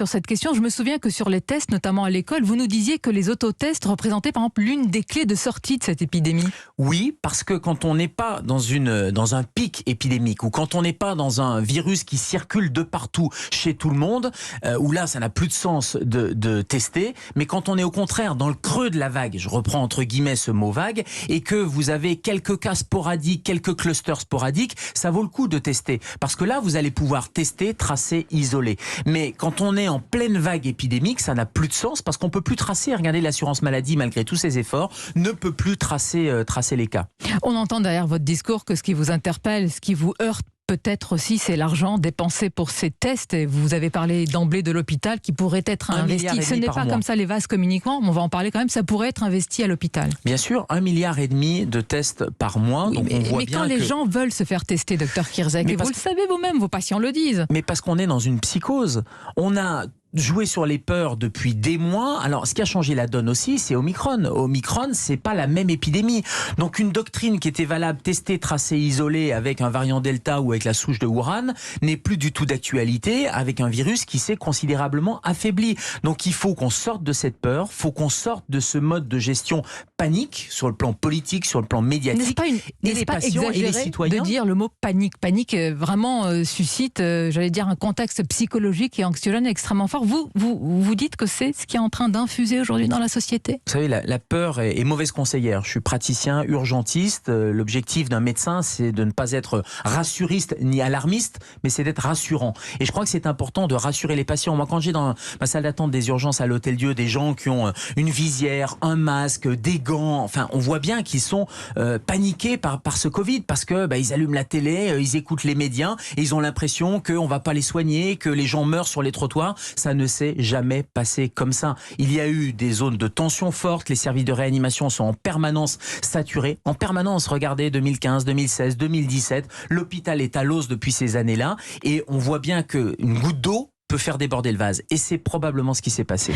Sur cette question, je me souviens que sur les tests, notamment à l'école, vous nous disiez que les autotests représentaient par exemple l'une des clés de sortie de cette épidémie. Oui, parce que quand on n'est pas dans un pic épidémique ou quand on n'est pas dans un virus qui circule de partout chez tout le monde, où là ça n'a plus de sens de tester, mais quand on est au contraire dans le creux de la vague, je reprends entre guillemets ce mot vague, et que vous avez quelques cas sporadiques, quelques clusters sporadiques, ça vaut le coup de tester. Parce que là, vous allez pouvoir tester, tracer, isoler. Mais quand on est en pleine vague épidémique, ça n'a plus de sens parce qu'on ne peut plus tracer. Regardez, l'assurance maladie, malgré tous ses efforts, ne peut plus tracer les cas. On entend derrière votre discours que ce qui vous interpelle, ce qui vous heurte, peut-être aussi, c'est l'argent dépensé pour ces tests. Et vous avez parlé d'emblée de l'hôpital qui pourrait être investi. Ce n'est pas comme ça les vases communicants, on va en parler quand même, ça pourrait être investi à l'hôpital. Bien sûr, 1,5 milliard de tests par mois. Oui, donc on voit mais bien quand les gens veulent se faire tester, docteur Kirszek, et vous le savez vous-même, vos patients le disent. Mais parce qu'on est dans une psychose. On a joué sur les peurs depuis des mois. Alors, ce qui a changé la donne aussi, c'est Omicron. Omicron, c'est pas la même épidémie. Donc, une doctrine qui était valable, testée, tracée, isolée avec un variant Delta ou avec la souche de Wuhan, n'est plus du tout d'actualité avec un virus qui s'est considérablement affaibli. Donc, il faut qu'on sorte de cette peur, il faut qu'on sorte de ce mode de gestion panique sur le plan politique, sur le plan médiatique. N'est-ce pas exagéré de dire le mot panique? Panique vraiment suscite, j'allais dire, un contexte psychologique et anxiogène extrêmement fort. Vous dites que c'est ce qui est en train d'infuser aujourd'hui dans la société? Vous savez, la peur est mauvaise conseillère. Je suis praticien urgentiste. L'objectif d'un médecin, c'est de ne pas être rassuriste ni alarmiste, mais c'est d'être rassurant. Et je crois que c'est important de rassurer les patients. Moi, quand j'ai dans ma salle d'attente des urgences à l'Hôtel-Dieu des gens qui ont une visière, un masque, des gants, enfin, on voit bien qu'ils sont paniqués par ce Covid parce que ils allument la télé, ils écoutent les médias et ils ont l'impression qu'on va pas les soigner, que les gens meurent sur les trottoirs. Ça ne s'est jamais passé comme ça. Il y a eu des zones de tension forte, les services de réanimation sont en permanence saturés. En permanence, regardez 2015, 2016, 2017, l'hôpital est à l'os depuis ces années-là et on voit bien qu'une goutte d'eau peut faire déborder le vase. Et c'est probablement ce qui s'est passé.